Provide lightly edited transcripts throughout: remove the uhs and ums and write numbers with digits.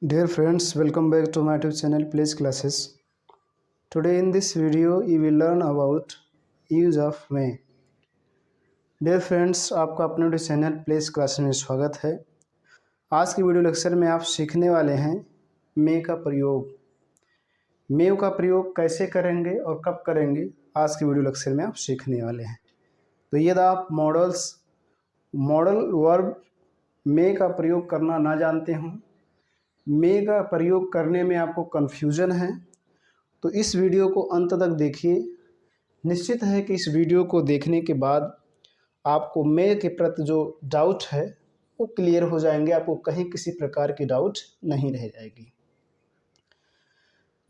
Dear friends, welcome back to my YouTube channel Place Classes. Today in this video you will learn about use of may. Dear friends, आपका अपने YouTube channel place classes में स्वागत है। आज की video lecture में आप सीखने वाले हैं मे का प्रयोग। मे का प्रयोग कैसे करेंगे और कब करेंगे, आज की वीडियो लेक्चर में आप सीखने वाले हैं। तो यदि आप मॉडल वर्ब मे का प्रयोग करना ना जानते हों, मे का प्रयोग करने में आपको कन्फ्यूज़न है, तो इस वीडियो को अंत तक देखिए। निश्चित है कि इस वीडियो को देखने के बाद आपको मे के प्रति जो डाउट है वो क्लियर हो जाएंगे, आपको कहीं किसी प्रकार की डाउट नहीं रह जाएगी।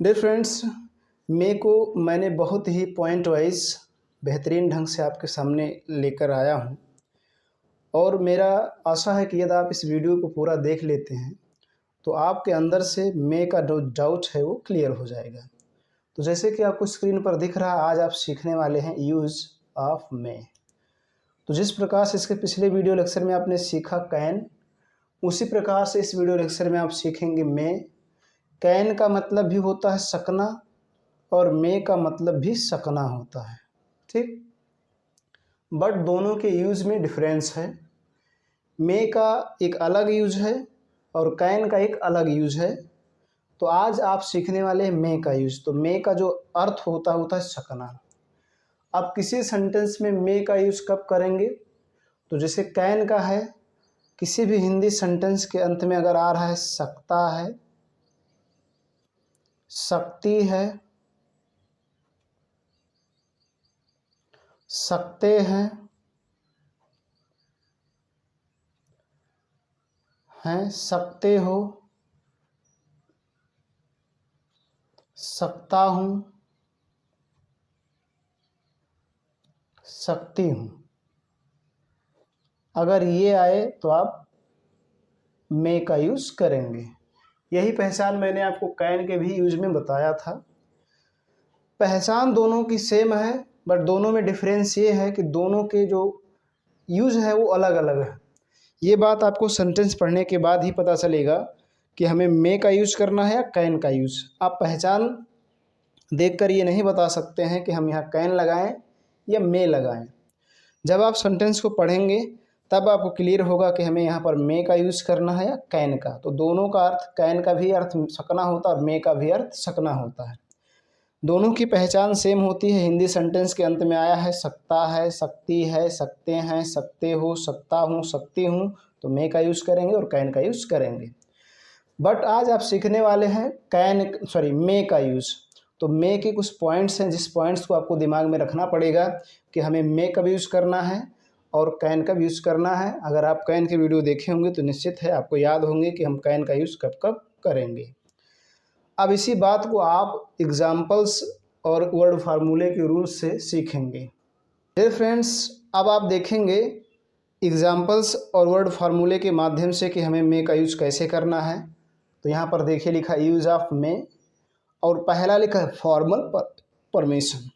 डियर फ्रेंड्स, मे को मैंने बहुत ही पॉइंट वाइज बेहतरीन ढंग से आपके सामने लेकर आया हूँ, और मेरा आशा है कि यदि आप इस वीडियो को पूरा देख लेते हैं तो आपके अंदर से मे का जो डाउट है वो क्लियर हो जाएगा। तो जैसे कि आपको स्क्रीन पर दिख रहा है, आज आप सीखने वाले हैं यूज़ ऑफ मे। तो जिस प्रकार से इसके पिछले वीडियो लेक्चर में आपने सीखा कैन, उसी प्रकार से इस वीडियो लेक्चर में आप सीखेंगे मे। कैन का मतलब भी होता है सकना और मे का मतलब भी सकना होता है, ठीक। बट दोनों के यूज़ में डिफरेंस है। मे का एक अलग यूज है और कैन का एक अलग यूज है। तो आज आप सीखने वाले हैं मे का यूज। तो मे का जो अर्थ होता है सकना। अब किसी सेंटेंस में मे का यूज कब करेंगे, तो जैसे कैन का है, किसी भी हिंदी सेंटेंस के अंत में अगर आ रहा है सकता है, सकती है, सकते हैं, सकते हो, सकता हूँ, सकती हूँ, अगर ये आए तो आप मे का यूज़ करेंगे। यही पहचान मैंने आपको कैन के भी यूज में बताया था। पहचान दोनों की सेम है, बट दोनों में डिफरेंस ये है कि दोनों के जो यूज है वो अलग अलग है। ये बात आपको सेंटेंस पढ़ने के बाद ही पता चलेगा कि हमें मे का यूज़ करना है या कैन का यूज़। आप पहचान देखकर ये नहीं बता सकते हैं कि हम यहाँ कैन लगाएं या मे लगाएं। जब आप सेंटेंस को पढ़ेंगे तब आपको क्लियर होगा कि हमें यहाँ पर मे का यूज़ करना है या कैन का। तो दोनों का अर्थ, कैन का भी अर्थ सकना होता है और मे का भी अर्थ सकना होता है। दोनों की पहचान सेम होती है। हिंदी सेंटेंस के अंत में आया है सकता है, सकती है, सकते हैं, सकते हो, सकता हूँ, सकती हूँ, तो मे का यूज़ करेंगे और कैन का यूज़ करेंगे। बट आज आप सीखने वाले हैं मे का यूज़। तो मे के कुछ पॉइंट्स हैं जिस पॉइंट्स को आपको दिमाग में रखना पड़ेगा कि हमें मे का भी यूज़ करना है और कैन का भी यूज़ करना है। अगर आप कैन के वीडियो देखे होंगे तो निश्चित है आपको याद होंगे कि हम कैन का यूज़ कब कब करेंगे। अब इसी बात को आप एग्जाम्पल्स और वर्ड फार्मूले के रूल्स से सीखेंगे। डियर फ्रेंड्स, अब आप देखेंगे एग्जाम्पल्स और वर्ड फार्मूले के माध्यम से कि हमें मे का यूज़ कैसे करना है। तो यहाँ पर देखिए लिखा यूज़ ऑफ मे, और पहला लिखा है फॉर्मल परमिशन।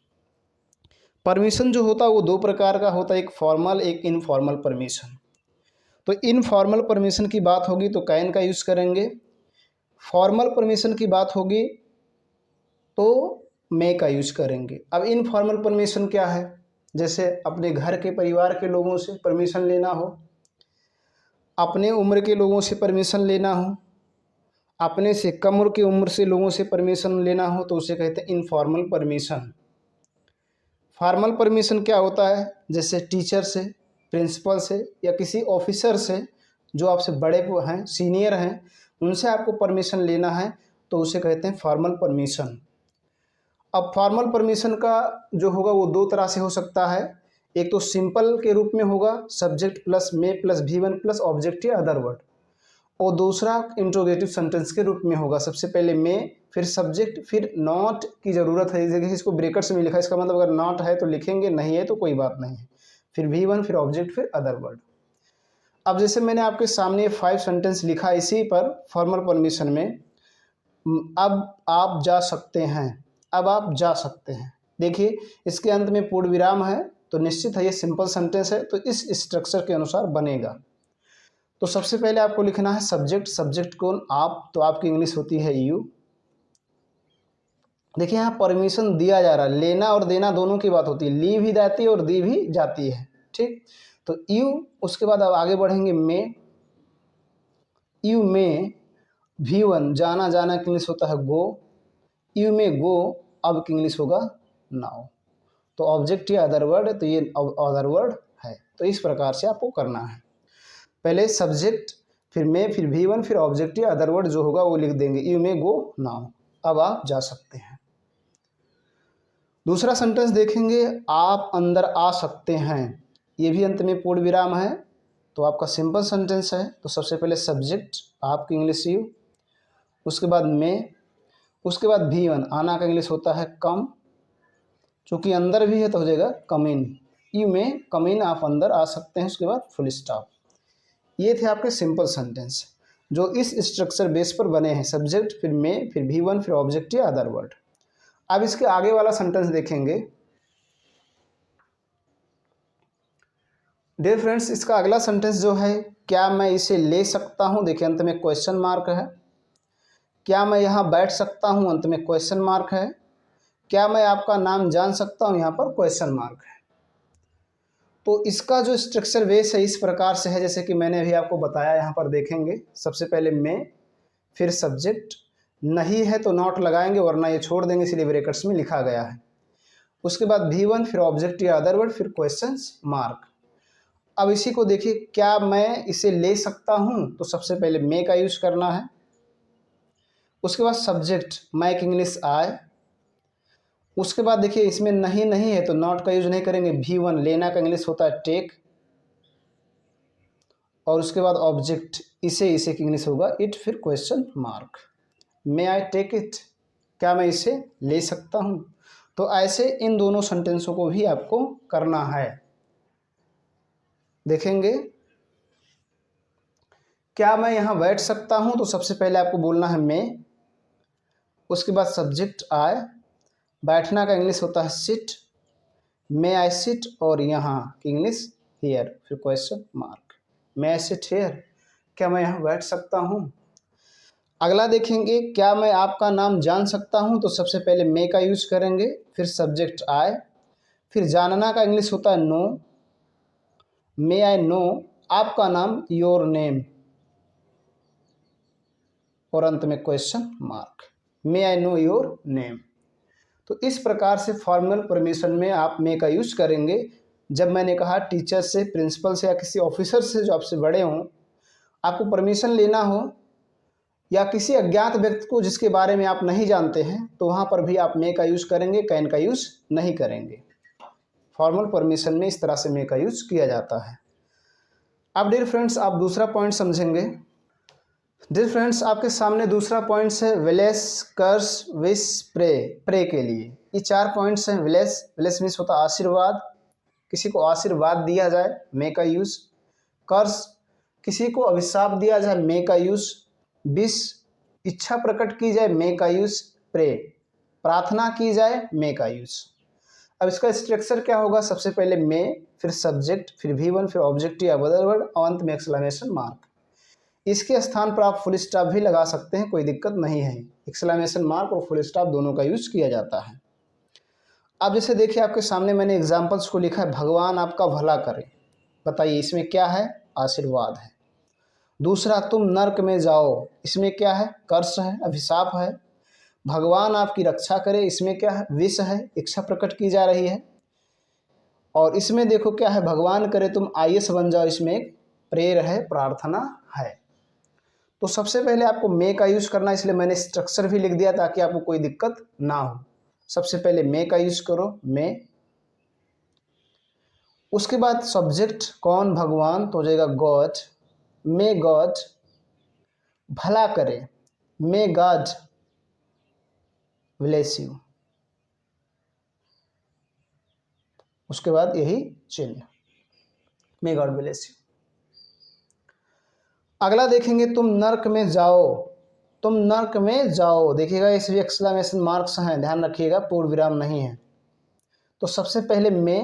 परमिशन जो होता है वो दो प्रकार का होता है, एक फॉर्मल एक इनफॉर्मल परमिशन। तो इनफॉर्मल परमिशन की बात होगी तो कैन का यूज़ करेंगे, फॉर्मल परमिशन की बात होगी तो मे का यूज़ करेंगे। अब इनफॉर्मल परमिशन क्या है, जैसे अपने घर के परिवार के लोगों से परमिशन लेना हो, अपने उम्र के लोगों से परमिशन लेना हो, अपने से कम उम्र की उम्र से लोगों से परमिशन लेना हो, तो उसे कहते हैं इनफॉर्मल परमिशन। फॉर्मल परमिशन क्या होता है, जैसे टीचर से, प्रिंसिपल से या किसी ऑफिसर से जो आपसे बड़े हैं, सीनियर हैं, उनसे आपको परमिशन लेना है तो उसे कहते हैं फॉर्मल परमिशन। अब फॉर्मल परमिशन का जो होगा वो दो तरह से हो सकता है। एक तो सिंपल के रूप में होगा, सब्जेक्ट प्लस मे प्लस V1 प्लस ऑब्जेक्ट या अदर वर्ड, और दूसरा इंट्रोगेटिव सेंटेंस के रूप में होगा। सबसे पहले मे, फिर सब्जेक्ट, फिर नॉट की ज़रूरत है। जैसे इसको ब्रेकेट्स में लिखा है, इसका मतलब अगर नॉट है तो लिखेंगे, नहीं है तो कोई बात नहीं है, फिर V1, फिर ऑब्जेक्ट, फिर अदर वर्ड। अब जैसे मैंने आपके सामने 5 सेंटेंस लिखा इसी पर फॉर्मल परमिशन में, अब आप जा सकते हैं, अब आप जा सकते हैं। देखिए इसके अंत में पूर्ण विराम है, तो निश्चित है ये सिंपल सेंटेंस है, तो इस स्ट्रक्चर के अनुसार बनेगा। तो सबसे पहले आपको लिखना है सब्जेक्ट। सब्जेक्ट कौन? आप, तो आपकी इंग्लिश होती है यू। देखिए यहाँ परमिशन दिया जा रहा है, लेना और देना दोनों की बात होती है, ली भी जाती है और दी भी जाती है, ठीक। तो यू, उसके बाद अब आगे बढ़ेंगे मे। यू में V1 जाना, जाना की इंग्लिश होता है गो। यू में गो अब की इंग्लिश होगा नाउ। तो ऑब्जेक्ट या अदर वर्ड, तो ये अदर वर्ड है। तो इस प्रकार से आपको करना है, पहले सब्जेक्ट, फिर में, फिर V1, फिर ऑब्जेक्ट या अदर वर्ड जो होगा वो लिख देंगे। यू में गो नाउ। अब आप जा सकते हैं। दूसरा सेंटेंस देखेंगे, आप अंदर आ सकते हैं। ये भी अंत में पूर्ण विराम है, तो आपका सिंपल सेंटेंस है। तो सबसे पहले सब्जेक्ट, आपकी इंग्लिश यू, उसके बाद में, उसके बाद V1, आना का इंग्लिश होता है कम, चूँकि अंदर भी है तो हो जाएगा कम इन। यू में कम इन, आप अंदर आ सकते हैं, उसके बाद फुल स्टॉप। ये थे आपके सिंपल सेंटेंस जो इस स्ट्रक्चर बेस पर बने हैं, सब्जेक्ट, फिर में, फिर V1, फिर ऑब्जेक्ट या अदर वर्ड। अब इसके आगे वाला सेंटेंस देखेंगे। डियर फ्रेंड्स, इसका अगला सेंटेंस जो है, क्या मैं इसे ले सकता हूँ, देखिए अंत में क्वेश्चन मार्क है। क्या मैं यहाँ बैठ सकता हूँ, अंत में क्वेश्चन मार्क है। क्या मैं आपका नाम जान सकता हूँ, यहाँ पर क्वेश्चन मार्क है। तो इसका जो स्ट्रक्चर बेस है इस प्रकार से है, जैसे कि मैंने अभी आपको बताया, यहाँ पर देखेंगे सबसे पहले में, फिर सब्जेक्ट, नहीं है तो नॉट लगाएंगे वरना ये छोड़ देंगे, इसलिए ब्रैकेट्स में लिखा गया है। उसके बाद V1, फिर ऑब्जेक्ट या अदर वर्ड, फिर क्वेश्चन मार्क। अब इसी को देखिए, क्या मैं इसे ले सकता हूँ, तो सबसे पहले मे का यूज करना है। उसके बाद सब्जेक्ट, मैं की इंग्लिश आए। उसके बाद देखिए इसमें नहीं, नहीं है तो नॉट का यूज नहीं करेंगे। V1, लेना का इंग्लिश होता है टेक। और उसके बाद ऑब्जेक्ट, इसे, इसे की इंग्लिश होगा इट, फिर question mark. May I take it, क्या मैं इसे ले सकता हूँ। तो ऐसे इन दोनों सेंटेंसों को भी आपको करना है। देखेंगे, क्या मैं यहाँ बैठ सकता हूँ, तो सबसे पहले आपको बोलना है मे। उसके बाद सब्जेक्ट आए, बैठना का इंग्लिश होता है सिट, मे आई सिट, और यहाँ की इंग्लिश हियर, फिर question mark. May I sit here, क्या मैं यहाँ बैठ सकता हूँ। अगला देखेंगे, क्या मैं आपका नाम जान सकता हूँ, तो सबसे पहले मे का यूज करेंगे, फिर सब्जेक्ट आए, फिर जानना का इंग्लिश होता है नो, मे आई नो आपका नाम, योर नेम, और अंत में question mark, may I know your name. तो इस प्रकार से फॉर्मल परमिशन में आप मे का यूज करेंगे। जब मैंने कहा टीचर से, प्रिंसिपल से या किसी ऑफिसर से जो आपसे बड़े हों, आपको परमिशन लेना हो, या किसी अज्ञात व्यक्ति को जिसके बारे में आप नहीं जानते हैं, तो वहाँ पर भी आप मे का यूज करेंगे, कैन का यूज नहीं करेंगे। फॉर्मल परमिशन में इस तरह से मे का यूज किया जाता है। अब डियर फ्रेंड्स, आप दूसरा पॉइंट समझेंगे। डियर फ्रेंड्स, आपके सामने दूसरा पॉइंट्स है विलेस, कर्स, विश, प्रे। प्रे के लिए ये 4 पॉइंट्स हैं। विलेस, विलेस मीन्स होता है आशीर्वाद, किसी को आशीर्वाद दिया जाए, मे का यूज। कर्स, किसी को अभिशाप दिया जाए, मे का यूज। विश, इच्छा प्रकट की जाए, मे का यूज। प्रे, प्रार्थना की जाए, मे का यूज। अब इसका स्ट्रक्चर क्या होगा, सबसे पहले मे, फिर सब्जेक्ट, फिर V1, फिर ऑब्जेक्ट या अदर वर्ड, और अंत में एक्सक्लेमेशन मार्क। इसके स्थान पर आप फुल स्टॉप भी लगा सकते हैं, कोई दिक्कत नहीं है। एक्सक्लेमेशन मार्क और फुल स्टॉप दोनों का यूज किया जाता है। अब जैसे देखिए आपके सामने मैंने एग्जाम्पल्स को लिखा है, भगवान आपका भला करे। बताइए इसमें क्या है, आशीर्वाद है। दूसरा, तुम नर्क में जाओ, इसमें क्या है, कर्स है, अभिशाप है। भगवान आपकी रक्षा करे, इसमें क्या है, विश है, इच्छा प्रकट की जा रही है। और इसमें देखो क्या है, भगवान करे तुम IAS बन जाओ, इसमें एक प्रेयर है, प्रार्थना है। तो सबसे पहले आपको मे का यूज करना है, इसलिए मैंने स्ट्रक्चर भी लिख दिया ताकि आपको कोई दिक्कत ना हो। सबसे पहले मे का यूज करो, मे। उसके बाद सब्जेक्ट कौन, भगवान, तो हो जाएगा गॉड, मे गॉड भला करे, मे गॉड ब्लेस यू। उसके बाद यही चिन्ह, मे गॉड ब्लेस यू। अगला देखेंगे, तुम नर्क में जाओ, तुम नर्क में जाओ। देखिएगा इस भी एक्सक्लेमेशन मार्क्स हैं, ध्यान रखिएगा, पूर्ण विराम नहीं है। तो सबसे पहले मे,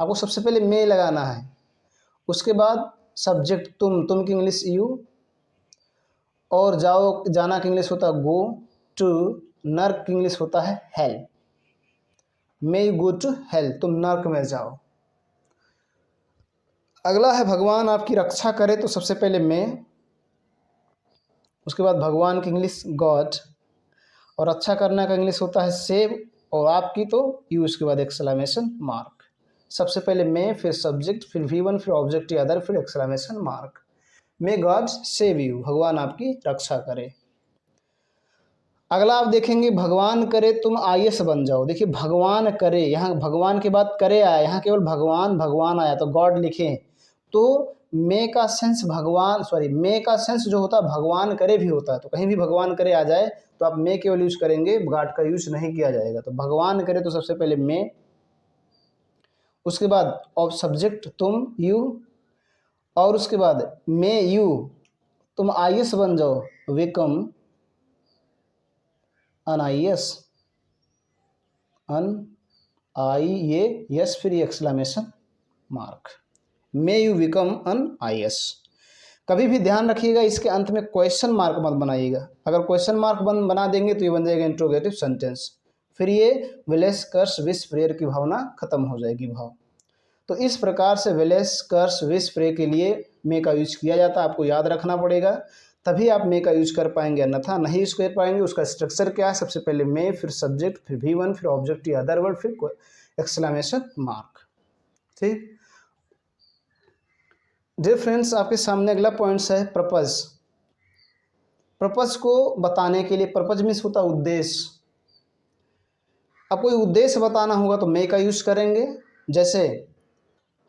आपको सबसे पहले मे लगाना है। उसके बाद सब्जेक्ट तुम की इंग्लिश यू, और जाना की इंग्लिश होता है गो टू, नर्क की इंग्लिश होता है hell. May you go to hell, तुम नर्क में जाओ। अगला है भगवान आपकी रक्षा करे, तो सबसे पहले मे, उसके बाद भगवान की इंग्लिश गॉड, और अच्छा करना का इंग्लिश होता है सेव, और आपकी तो यू, उसके बाद एक्सक्लेमेशन मार्क। सबसे पहले मे, फिर सब्जेक्ट, फिर V1, फिर ऑब्जेक्ट या अदर, फिर exclamation mark. May God save you, भगवान आपकी रक्षा करे। अगला आप देखेंगे भगवान करे तुम IAS बन जाओ। देखिए भगवान करे, यहाँ भगवान के बाद करे आया, यहाँ केवल भगवान भगवान आया तो गॉड लिखें, तो मे का सेंस भगवान, सॉरी मे का सेंस जो होता है भगवान करे भी होता है, तो कहीं भी भगवान करे आ जाए तो आप मे केवल यूज करेंगे, गॉड का यूज नहीं किया जाएगा। तो भगवान करे तो सबसे पहले मे, उसके बाद ऑफ सब्जेक्ट तुम यू, और उसके बाद मे यू तुम IAS बन जाओ, विकम अन IAS, अन IAS, फिर exclamation mark. May you become an IAS। कभी भी ध्यान रखिएगा इसके अंत में क्वेश्चन मार्क मत बनाइएगा, अगर क्वेश्चन मार्क बना देंगे तो ये बन जाएगा इंट्रोगेटिव सेंटेंस, फिर ये विलेस कर्स विश प्रेयर की भावना खत्म हो जाएगी भाव। तो इस प्रकार से विलेस कर्स विश प्रेयर के लिए मे का यूज किया जाता है, आपको याद रखना पड़ेगा, तभी आप मे का यूज कर पाएंगे, अन्यथा नहीं यूज कर पाएंगे। उसका स्ट्रक्चर क्या है, सबसे पहले मे, फिर सब्जेक्ट, फिर V1, फिर ऑब्जेक्ट या अदर वर्ड, फिर एक्सक्लेमेशन मार्क। ठीक। डियर फ्रेंड्स, आपके सामने अगला पॉइंट्स है पर्पज। पर्पज को बताने के लिए, पर्पज मीन्स होता है उद्देश्य। अब कोई उद्देश्य बताना होगा तो मे का यूज करेंगे। जैसे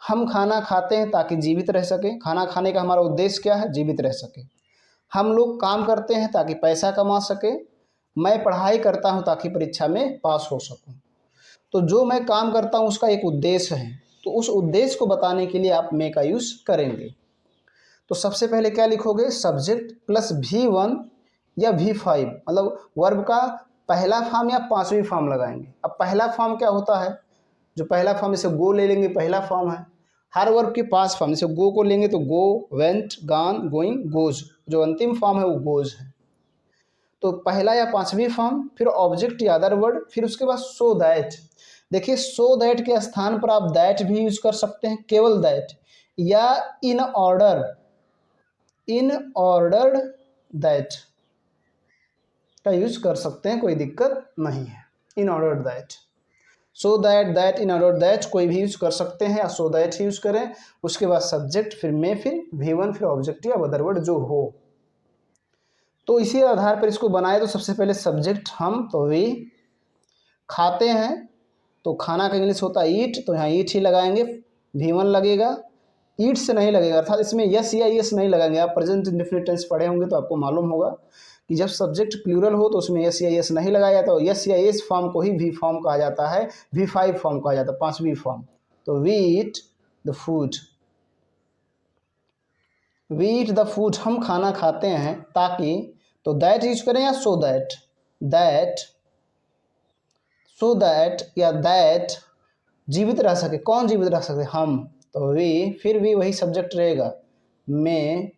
हम खाना खाते हैं ताकि जीवित रह सके, खाना खाने का हमारा उद्देश्य क्या है, जीवित रह सके। हम लोग काम करते हैं ताकि पैसा कमा सके, मैं पढ़ाई करता हूं ताकि परीक्षा में पास हो सकूं। तो जो मैं काम करता हूं उसका एक उद्देश्य है, तो उस उद्देश्य को बताने के लिए आप मे का यूज करेंगे। तो सबसे पहले क्या लिखोगे, सब्जेक्ट प्लस V1 या V5, मतलब वर्ब का पहला फॉर्म या पांचवी फॉर्म लगाएंगे। अब पहला फॉर्म क्या होता है, जो पहला फॉर्म इसे गो ले लेंगे, पहला फॉर्म है। हर वर्ब के पास फॉर्म, जैसे गो को लेंगे तो गो, वेंट, गान, गोइंग, गोज, जो अंतिम फॉर्म है वो गोज है। तो पहला या पांचवी फॉर्म, फिर ऑब्जेक्ट या अदर वर्ड, फिर उसके बाद सो दैट। देखिए सो दैट के स्थान पर आप दैट भी यूज कर सकते हैं, केवल दैट, या in order, in order that का यूज कर सकते हैं, कोई दिक्कत नहीं है। In order that, so that, that, in order that, कोई भी यूज कर सकते हैं, या सो दैट ही यूज करें। उसके बाद सब्जेक्ट, फिर मे, फिर V1, फिर ऑब्जेक्ट या अदर वर्ड जो हो। तो इसी आधार पर इसको बनाए। तो सबसे पहले सब्जेक्ट हम, तो वी, खाते हैं तो खाना का इंग्लिश होता है ईट, तो यहाँ ईट ही लगाएंगे, V1 लगेगा, ईट से नहीं लगेगा, अर्थात इसमें यस या यस नहीं लगाएंगे। आप प्रेजेंट इंडेफिनिट टेंस पढ़े होंगे तो आपको मालूम होगा कि जब सब्जेक्ट प्लूरल हो तो उसमें यस या यस नहीं लगाया जाता, तो यस या यस फॉर्म को ही V फॉर्म कहा जाता है, V5 फॉर्म कहा जाता है, पांचवी फॉर्म। तो we eat the food, we eat the food, हम खाना खाते हैं ताकि, तो दैट यूज करें या so that, that, so that या दैट जीवित रह सके। कौन जीवित रह सके, हम, तो वी, फिर भी वही सब्जेक्ट रहेगा में,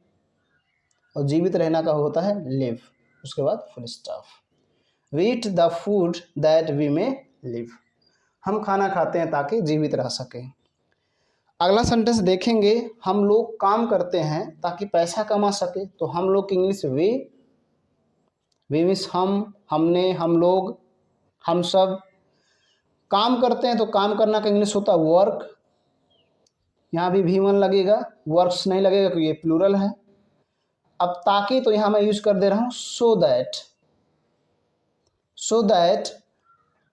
और जीवित रहना का होता है लिव, उसके बाद full stop. We eat the food that we may live, हम खाना खाते हैं ताकि जीवित रह सके। अगला सेंटेंस देखेंगे, हम लोग काम करते हैं ताकि पैसा कमा सके, तो हम लोग की इंग्लिश वी, वी मीन्स हम, हमने, हम लोग, हम सब। काम करते हैं तो काम करना का इंग्लिश होता है वर्क, यहाँ भी V1 लगेगा, वर्क्स नहीं लगेगा क्योंकि ये प्लूरल है। अब ताकि, तो यहाँ मैं यूज कर दे रहा हूँ सो दैट, सो दैट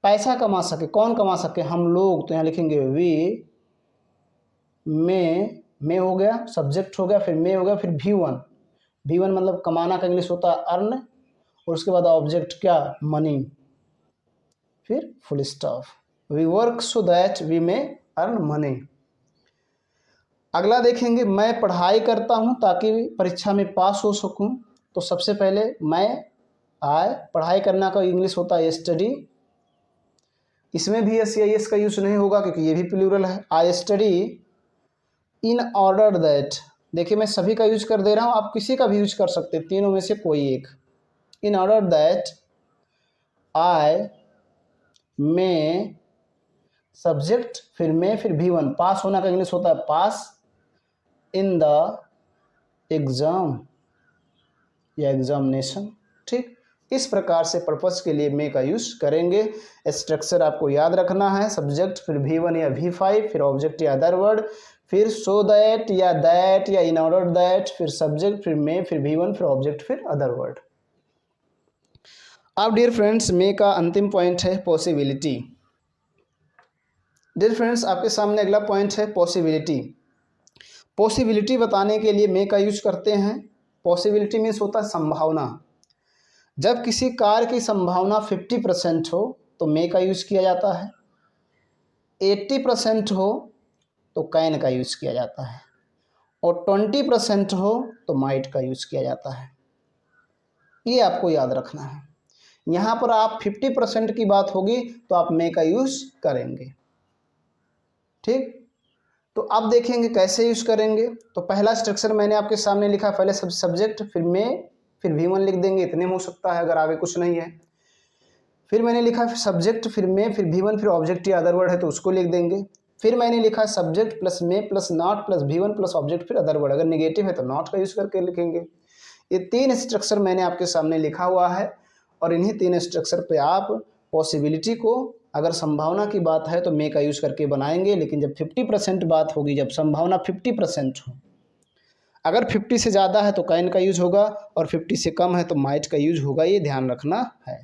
पैसा कमा सके। कौन कमा सके, हम लोग, तो यहाँ लिखेंगे वी, मे हो गया, सब्जेक्ट हो गया, फिर मे हो गया, फिर V1, V1 मतलब कमाना का इंग्लिश होता है अर्न, और उसके बाद ऑब्जेक्ट क्या, मनी, फिर full stop. We work so that we may earn money. अगला देखेंगे, मैं पढ़ाई करता हूं ताकि परीक्षा में पास हो सकूं, तो सबसे पहले मैं, आई, पढ़ाई करना का इंग्लिश होता है स्टडी, इसमें भी एस या एस का यूज नहीं होगा क्योंकि ये भी प्लूरल है। I study in order that, देखिए मैं सभी का यूज कर दे रहा हूँ, आप किसी का भी यूज कर सकते हैं, तीनों में से कोई एक। इन ऑर्डर दैट आई में, सब्जेक्ट फिर में फिर V1, पास होना का इंग्लिश होता है पास इन द एग्जाम या एग्जामिनेशन। ठीक, इस प्रकार से पर्पस के लिए मे का यूज करेंगे। स्ट्रक्चर आपको याद रखना है, सब्जेक्ट फिर V1 या V5 फिर ऑब्जेक्ट या अदर वर्ड, फिर सो दैट या इन ऑर्डर दैट, फिर सब्जेक्ट फिर मे फिर V1 फिर ऑब्जेक्ट फिर अदर वर्ड। अब डियर फ्रेंड्स मे का अंतिम पॉइंट है पॉसिबिलिटी। डियर फ्रेंड्स आपके सामने अगला पॉइंट है पॉसिबिलिटी। पॉसिबिलिटी बताने के लिए मे का यूज करते हैं। पॉसिबिलिटी मीन्स होता है संभावना। जब किसी कार्य की संभावना 50% हो तो मे का यूज किया जाता है, 80% हो तो कैन का यूज किया जाता है, और 20% हो तो माइट का यूज किया जाता है। ये आपको याद रखना है। यहाँ पर आप 50% की बात होगी तो आप मे का यूज करेंगे। ठीक, तो अब देखेंगे कैसे यूज करेंगे। तो पहला स्ट्रक्चर मैंने आपके सामने लिखा, पहले सब्जेक्ट फिर मे फिर V1 लिख देंगे, इतने में हो सकता है अगर आगे कुछ नहीं है। फिर मैंने लिखा सब्जेक्ट फिर मे फिर V1 फिर ऑब्जेक्ट या अदर वर्ड है तो उसको लिख देंगे। फिर मैंने लिखा subject plus may plus not plus V1 plus object फिर अदर वर्ड, अगर नेगेटिव है तो नॉट का यूज करके लिखेंगे। ये 3 स्ट्रक्चर मैंने आपके सामने लिखा हुआ है, और इन्हीं 3 स्ट्रक्चर पे आप पॉसिबिलिटी को, अगर संभावना की बात है तो मे का यूज करके बनाएंगे, लेकिन जब 50% बात होगी, जब संभावना 50% हो, अगर 50 से ज़्यादा है तो कैन का यूज होगा, और 50 से कम है तो माइट का यूज होगा, ये ध्यान रखना है।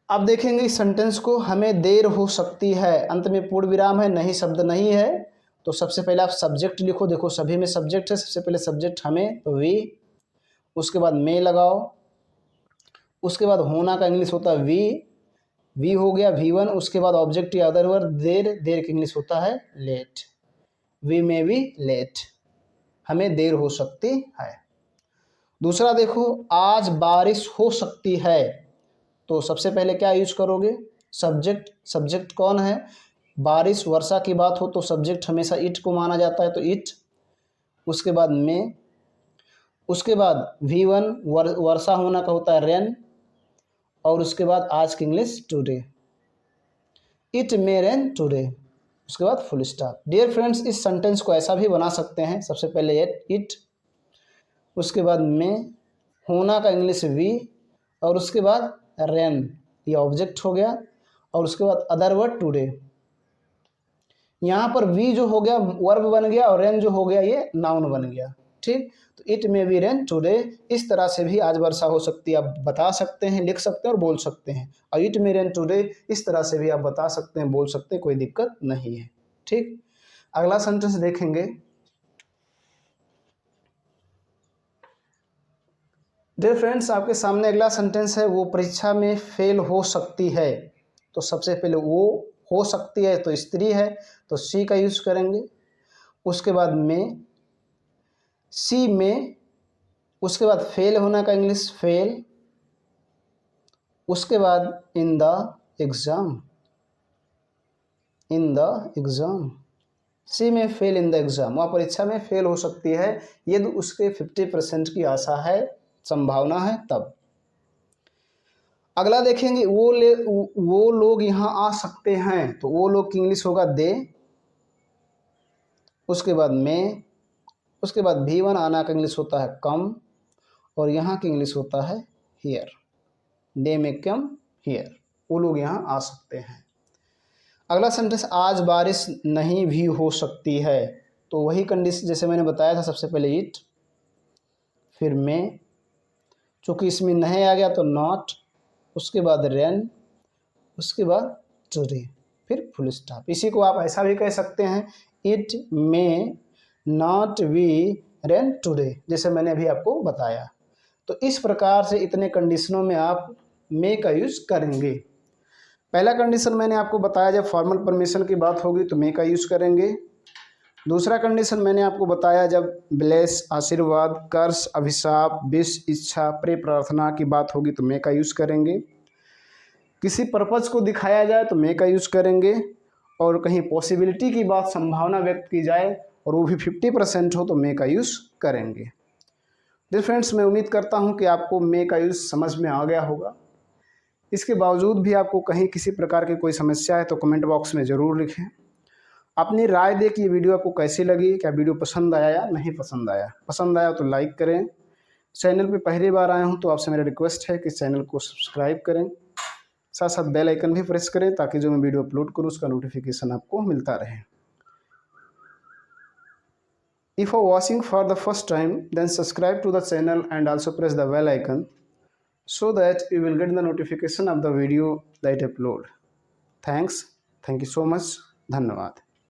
अब देखेंगे इस सेंटेंस को, हमें देर हो सकती है, अंत में पूर्ण विराम है, नहीं शब्द नहीं है, तो सबसे पहले आप सब्जेक्ट लिखो। देखो सभी में सब्जेक्ट है, सबसे पहले सब्जेक्ट हमें तो वी, उसके बाद मे लगाओ, उसके बाद होना का इंग्लिश होता है वी हो गया V1, उसके बाद ऑब्जेक्ट या अदर वर्ड देर का इंग्लिश होता है late, we may be late, हमें देर हो सकती है। दूसरा देखो, आज बारिश हो सकती है, तो सबसे पहले क्या यूज करोगे, सब्जेक्ट कौन है, बारिश वर्षा की बात हो तो सब्जेक्ट हमेशा इट को माना जाता है, तो इट, उसके बाद मे, उसके बाद V1 वर्षा होना का होता है रेन, और उसके बाद आज की English today, it may rain today, उसके बाद फुल स्टॉप। डियर फ्रेंड्स इस सेंटेंस को ऐसा भी बना सकते हैं, सबसे पहले इट, उसके बाद मे, होना का इंग्लिश वी, और उसके बाद रेन, ये ऑब्जेक्ट हो गया, और उसके बाद अदर वर्ड टुडे। यहाँ पर वी जो हो गया वर्ब बन गया, और रेन जो हो गया ये नाउन बन गया। ठीक, तो it may be rain today, इस तरह से भी आज वर्षा हो सकती है, आप बता सकते हैं, लिख सकते हैं और बोल सकते हैं। और इट मे रेन टुडे इस तरह से भी आप बता सकते हैं, बोल सकते हैं, कोई दिक्कत नहीं है। ठीक, अगला सेंटेंस देखेंगे। डियर फ्रेंड्स आपके सामने अगला सेंटेंस है, वो परीक्षा में फेल हो सकती है, तो सबसे पहले वो हो सकती है तो स्त्री है तो सी का यूज करेंगे, उसके बाद में सी में, उसके बाद फेल होना का इंग्लिश फेल, उसके बाद इन द एग्जाम, सी में फेल इन द एग्जाम, वह परीक्षा में फेल हो सकती है यदि उसके 50% की आशा है, संभावना है तब। अगला देखेंगे, वो लोग यहाँ आ सकते हैं, तो वो लोग की इंग्लिश होगा दे, उसके बाद में, उसके बाद V1 आना का इंग्लिश होता है कम, और यहाँ की इंग्लिश होता है हियर, दे में कम हियर, वो लोग यहाँ आ सकते हैं। अगला सेंटेंस, आज बारिश नहीं भी हो सकती है, तो वही कंडीशन जैसे मैंने बताया था, सबसे पहले इट, फिर में, चूँकि इसमें नहीं आ गया तो नॉट, उसके बाद रेन, उसके बाद टुडे, फिर फुल स्टॉप। इसी को आप ऐसा भी कह सकते हैं, it may not be rain today, जैसे मैंने अभी आपको बताया। तो इस प्रकार से इतने कंडीशनों में आप मे का यूज करेंगे। पहला कंडीशन मैंने आपको बताया, जब फॉर्मल परमिशन की बात होगी तो मे का यूज करेंगे। दूसरा कंडीशन मैंने आपको बताया, जब ब्लेस आशीर्वाद, कर्स अभिशाप, विश इच्छा, प्रे प्रार्थना की बात होगी तो मे का यूज करेंगे। किसी पर्पज को दिखाया जाए तो मे का यूज करेंगे, और कहीं पॉसिबिलिटी की बात, संभावना व्यक्त की जाए और वो भी 50% हो तो मे का यूज़ करेंगे। डियर फ्रेंड्स, मैं उम्मीद करता हूँ कि आपको मे का यूज़ समझ में आ गया होगा। इसके बावजूद भी आपको कहीं किसी प्रकार की कोई समस्या है तो कमेंट बॉक्स में ज़रूर लिखें। अपनी राय दें कि ये वीडियो आपको कैसी लगी, क्या वीडियो पसंद आया या नहीं पसंद आया। पसंद आया तो लाइक करें। चैनल पे पहली बार आए हूँ तो आपसे मेरा रिक्वेस्ट है कि चैनल को सब्सक्राइब करें, साथ साथ बेल आइकन भी प्रेस करें ताकि जो मैं वीडियो अपलोड करूँ उसका नोटिफिकेशन आपको मिलता रहे। If you are watching for the first time, then subscribe to the channel and also press the bell icon so that you will get the notification of the video that I upload. Thanks. Thank you so much. धन्यवाद।